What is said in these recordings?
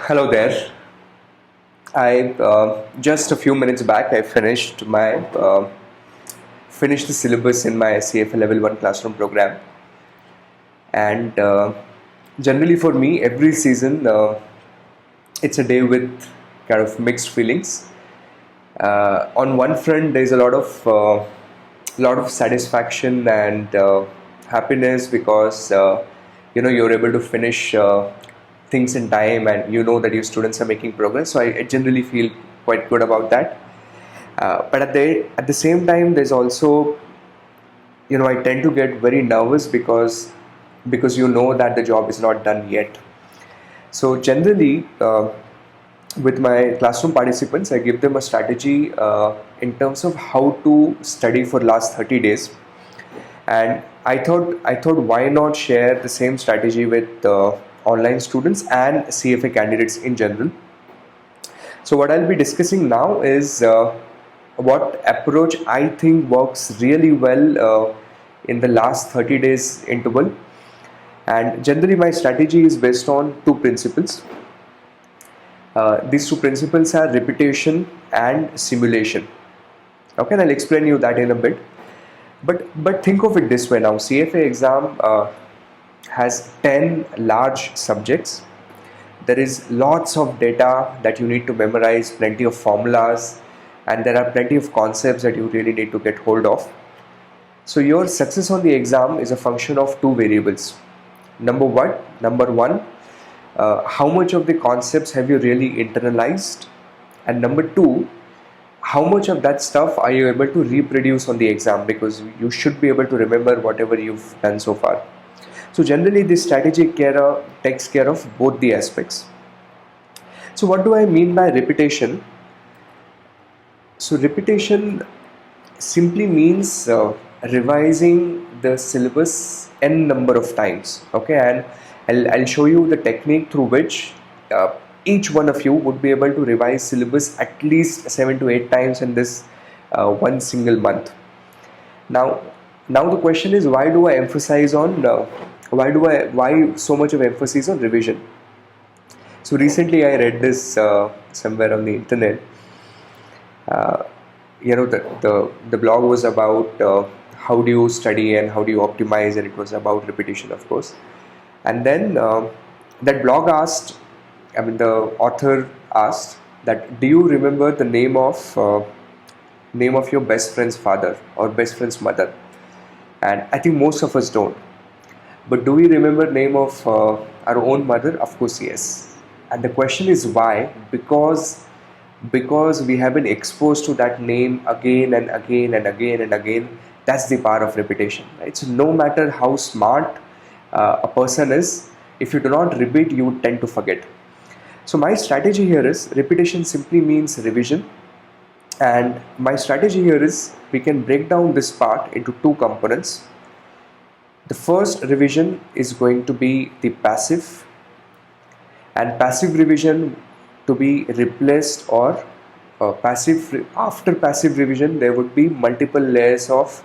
Hello there. I just a few minutes back I finished the syllabus in my CFA Level I classroom program, and generally for me every season it's a day with kind of mixed feelings. On one front, there's a lot of satisfaction and happiness because you're able to finish things in time, and you know that your students are making progress. So I generally feel quite good about that. But at the same time, there's also, I tend to get very nervous because you know that the job is not done yet. So generally, with my classroom participants, I give them a strategy in terms of how to study for last 30 days. And I thought why not share the same strategy with online students and CFA candidates in general. So what I'll be discussing now is what approach I think works really well in the last 30 days interval. And generally my strategy is based on two principles. These two principles are repetition and simulation. Okay, and I'll explain you that in a bit. But think of it this way now. CFA exam has 10 large subjects. There is lots of data that you need to memorize, plenty of formulas, and there are plenty of concepts that you really need to get hold of. So your success on the exam is a function of two variables. Number one, how much of the concepts have you really internalized? And number two, how much of that stuff are you able to reproduce on the exam, because you should be able to remember whatever you've done so far. So generally this strategy takes care of both the aspects. So what do I mean by repetition? So repetition simply means revising the syllabus n number of times. Okay, and I'll show you the technique through which each one of you would be able to revise syllabus at least 7 to 8 times in this one single month. Now the question is, why do I emphasize on why so much of emphasis on revision? So recently I read this somewhere on the internet. The blog was about how do you study and how do you optimize, and it was about repetition, of course. And then that blog asked, the author asked that, do you remember the name of your best friend's father or best friend's mother? And I think most of us don't. But do we remember name of our own mother? Of course, yes. And the question is why? Because we have been exposed to that name again and again and again and again. That's the power of repetition, right? So no matter how smart a person is, if you do not repeat, you tend to forget. So my strategy here is, repetition simply means revision. And my strategy here is, we can break down this part into two components. The first revision is going to be the passive, and passive revision to be replaced, or after passive revision there would be multiple layers of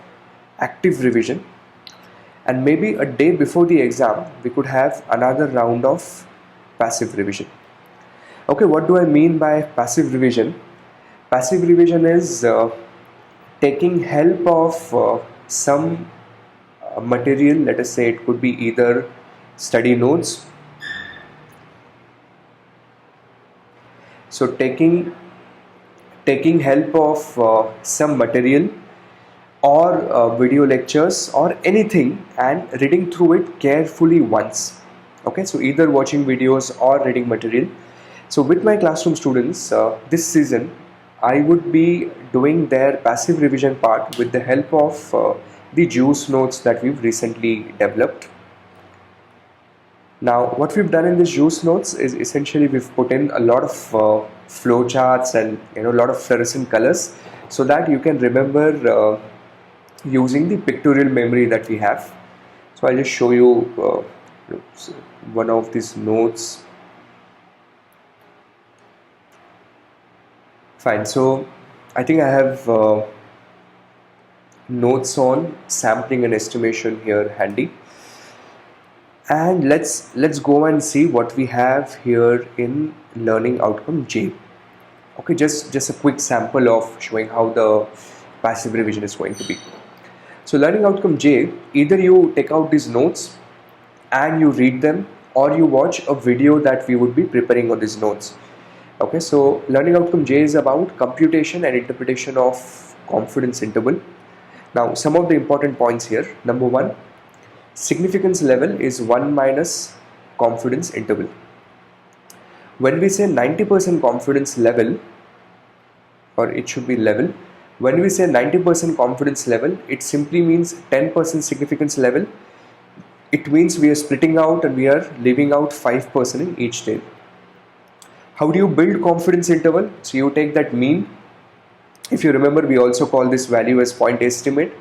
active revision, and maybe a day before the exam we could have another round of passive revision. Okay, what do I mean by passive revision? Passive revision is taking help of some material. Let us say it could be either study notes. So taking help of some material or video lectures or anything, and reading through it carefully once. Okay, so either watching videos or reading material. So with my classroom students this season, I would be doing their passive revision part with the help of the juice notes that we've recently developed. Now what we've done in these juice notes is essentially we've put in a lot of flow charts and a lot of fluorescent colors, so that you can remember using the pictorial memory that we have. So I'll just show you one of these notes. Fine, so I think I have notes on sampling and estimation here handy. And let's go and see what we have here in learning outcome J. Okay, just a quick sample of showing how the passive revision is going to be. So learning outcome J, either you take out these notes and you read them, or you watch a video that we would be preparing on these notes. Okay, so learning outcome J is about computation and interpretation of confidence interval. Now, some of the important points here. Number one, significance level is 1 minus confidence interval. When we say 90% confidence level, or it should be level, when we say 90% confidence level, it simply means 10% significance level. It means we are splitting out and we are leaving out 5% in each tail. How do you build confidence interval? So you take that mean. If you remember, we also call this value as point estimate,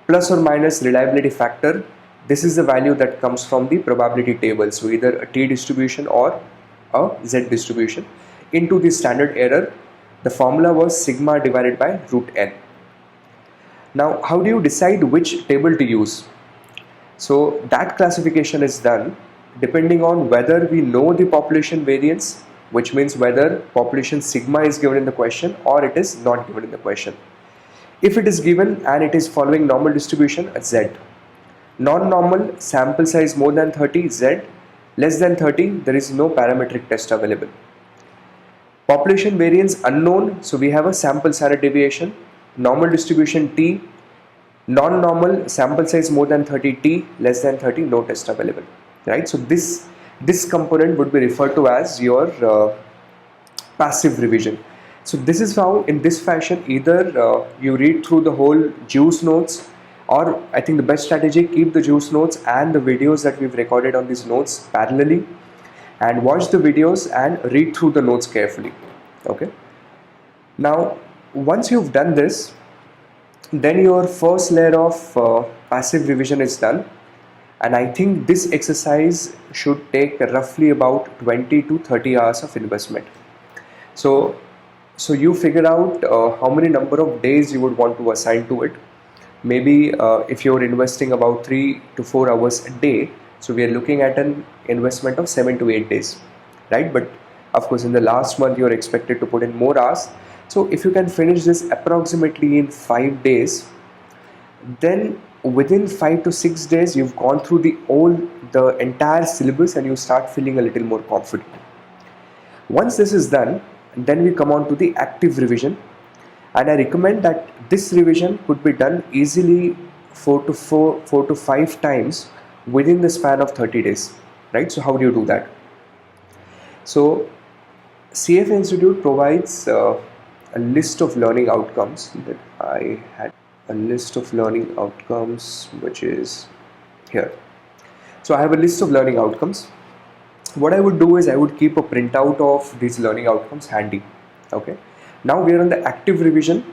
plus or minus reliability factor. This is the value that comes from the probability table, so either a t distribution or a z distribution, into the standard error. The formula was sigma divided by root n. Now, how do you decide which table to use? So that classification is done depending on whether we know the population variance, which means whether population sigma is given in the question or it is not given in the question. If it is given and it is following normal distribution, z. Non-normal, sample size more than 30, z. Less than 30, there is no parametric test available. Population variance unknown, so we have a sample standard deviation. Normal distribution t. Non-normal, sample size more than 30, t. Less than 30, no test available. Right? So this component would be referred to as your passive revision. So this is how, in this fashion, either you read through the whole juice notes, or I think the best strategy, keep the juice notes and the videos that we've recorded on these notes parallelly, and watch the videos and read through the notes carefully. Okay. Now, once you've done this, then your first layer of passive revision is done. And I think this exercise should take roughly about 20 to 30 hours of investment. So you figure out how many number of days you would want to assign to it. Maybe if you're investing about 3 to 4 hours a day, so we are looking at an investment of 7 to 8 days, right? But of course, in the last month, you're expected to put in more hours. So if you can finish this approximately in 5 days, then within 5 to 6 days, you've gone through the entire syllabus and you start feeling a little more confident. Once this is done, then we come on to the active revision. And I recommend that this revision could be done easily 4 to 5 times within the span of 30 days, right? So how do you do that? So CFA Institute provides a list of learning outcomes that I had. A list of learning outcomes, which is here. So I have a list of learning outcomes. What I would do is I would keep a printout of these learning outcomes handy. Okay. Now we are on the active revision,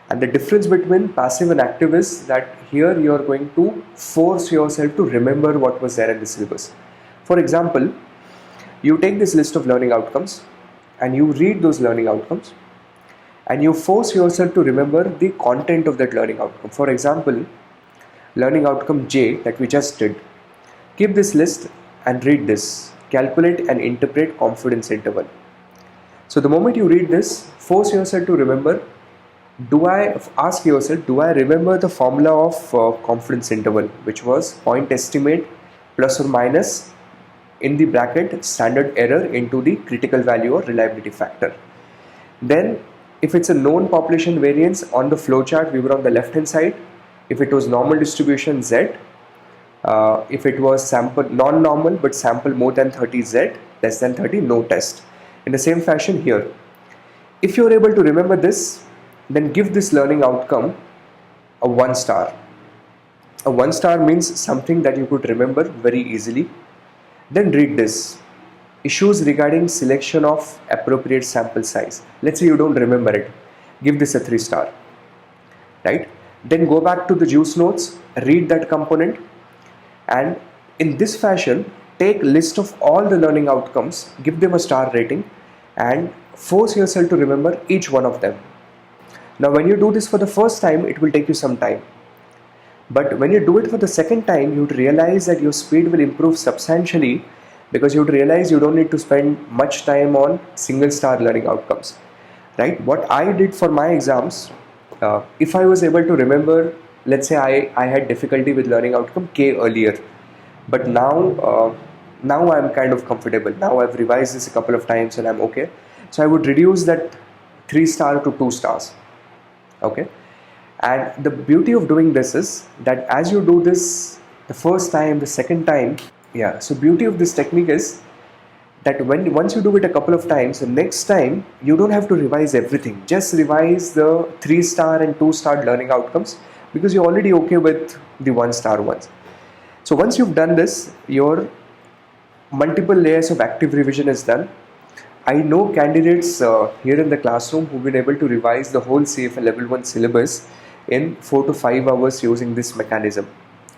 and the difference between passive and active is that here you are going to force yourself to remember what was there in the syllabus. For example, you take this list of learning outcomes and you read those learning outcomes, and you force yourself to remember the content of that learning outcome. For example, learning outcome J that we just did. Keep this list and read this. Calculate and interpret confidence interval. So the moment you read this, force yourself to remember, ask yourself, do I remember the formula of confidence interval, which was point estimate plus or minus in the bracket standard error into the critical value or reliability factor. Then if it's a known population variance, on the flowchart we were on the left hand side. If it was normal distribution, Z. If it was sample non-normal but sample more than 30, Z. Less than 30, no test. In the same fashion here, if you are able to remember this, then give this learning outcome a 1 star. A 1 star means something that you could remember very easily. Then read this. Issues regarding selection of appropriate sample size. Let's say you don't remember it. Give this a 3 star. Right? Then go back to the juice notes, read that component, and in this fashion, take list of all the learning outcomes, give them a star rating, and force yourself to remember each one of them. Now when you do this for the first time, it will take you some time. But when you do it for the second time, you would realize that your speed will improve substantially, because you would realize you don't need to spend much time on single star learning outcomes, right? What I did for my exams, if I was able to remember, let's say I had difficulty with learning outcome K earlier, but now I'm kind of comfortable. Now I've revised this a couple of times and I'm okay. So I would reduce that 3 star to 2 stars. Okay. And the beauty of doing this is that as you do this the first time, the second time, yeah. So beauty of this technique is that once you do it a couple of times, the next time you don't have to revise everything. Just revise the 3 star and 2 star learning outcomes, because you're already okay with the 1 star ones. So once you've done this, your multiple layers of active revision is done. I know candidates here in the classroom who've been able to revise the whole CFA Level 1 syllabus in 4 to 5 hours using this mechanism.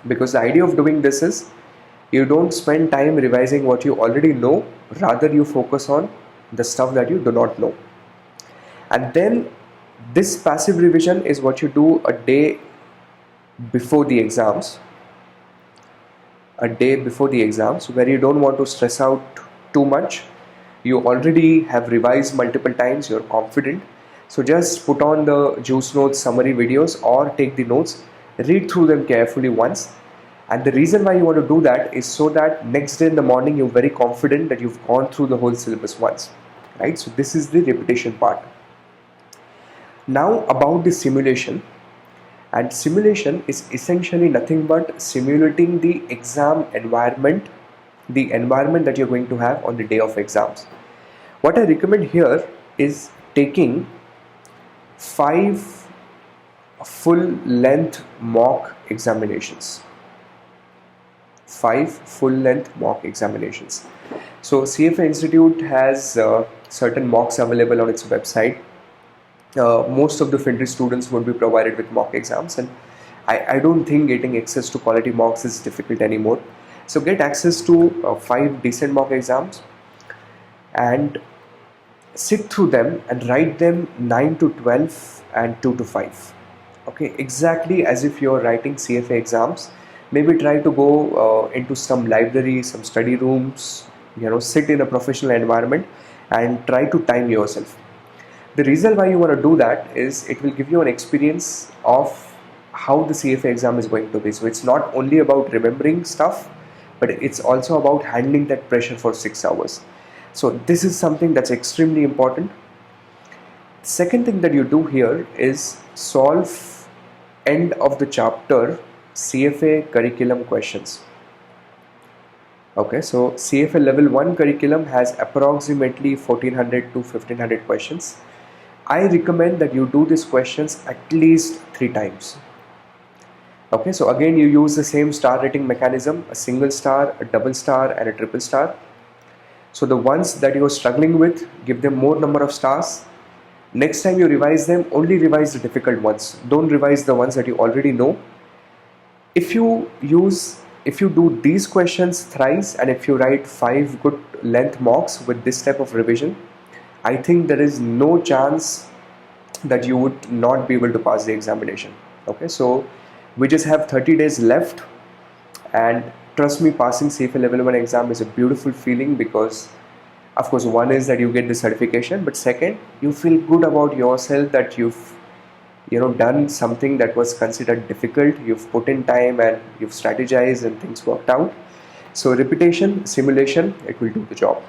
Because the idea of doing this is, you don't spend time revising what you already know, rather you focus on the stuff that you do not know. And then this passive revision is what you do a day before the exams. Where you don't want to stress out too much. You already have revised multiple times, you're confident. So just put on the juice notes summary videos or take the notes, read through them carefully once. And the reason why you want to do that is so that next day in the morning you're very confident that you've gone through the whole syllabus once, right? So this is the repetition part. Now about the simulation. And simulation is essentially nothing but simulating the exam environment, the environment that you're going to have on the day of exams. What I recommend here is taking 5 full length mock examinations. 5 full length mock examinations. So CFA Institute has certain mocks available on its website. Most of the FinTree students would be provided with mock exams, and I don't think getting access to quality mocks is difficult anymore. So get access to 5 decent mock exams and sit through them and write them 9 to 12 and 2 to 5. Okay, exactly as if you're writing CFA exams. Maybe try to go into some library, some study rooms, sit in a professional environment and try to time yourself. The reason why you want to do that is it will give you an experience of how the CFA exam is going to be. So it's not only about remembering stuff, but it's also about handling that pressure for 6 hours. So this is something that's extremely important. Second thing that you do here is solve end of the chapter CFA curriculum questions. Okay, so CFA Level 1 curriculum has approximately 1400 to 1500 questions. I recommend that you do these questions at least 3 times. Okay, so again you use the same star rating mechanism, a single star, a double star and a triple star. So the ones that you are struggling with, give them more number of stars. Next time you revise them, only revise the difficult ones. Don't revise the ones that you already know. If you do these questions thrice and if you write 5 good length mocks with this type of revision, I think there is no chance that you would not be able to pass the examination. Okay, so we just have 30 days left, and trust me, passing CFA Level 1 exam is a beautiful feeling, because of course one is that you get the certification, but second, you feel good about yourself that you've done something that was considered difficult. You've put in time and you've strategized and things worked out. So repetition, simulation, it will do the job.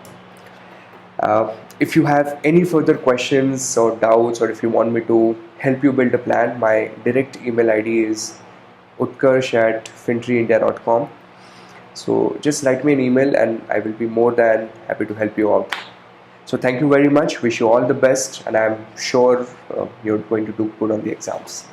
If you have any further questions or doubts, or if you want me to help you build a plan, my direct email ID is utkarsh@fintreeindia.com. So just write me an email and I will be more than happy to help you out. So thank you very much. Wish you all the best, and I'm sure you're going to do good on the exams.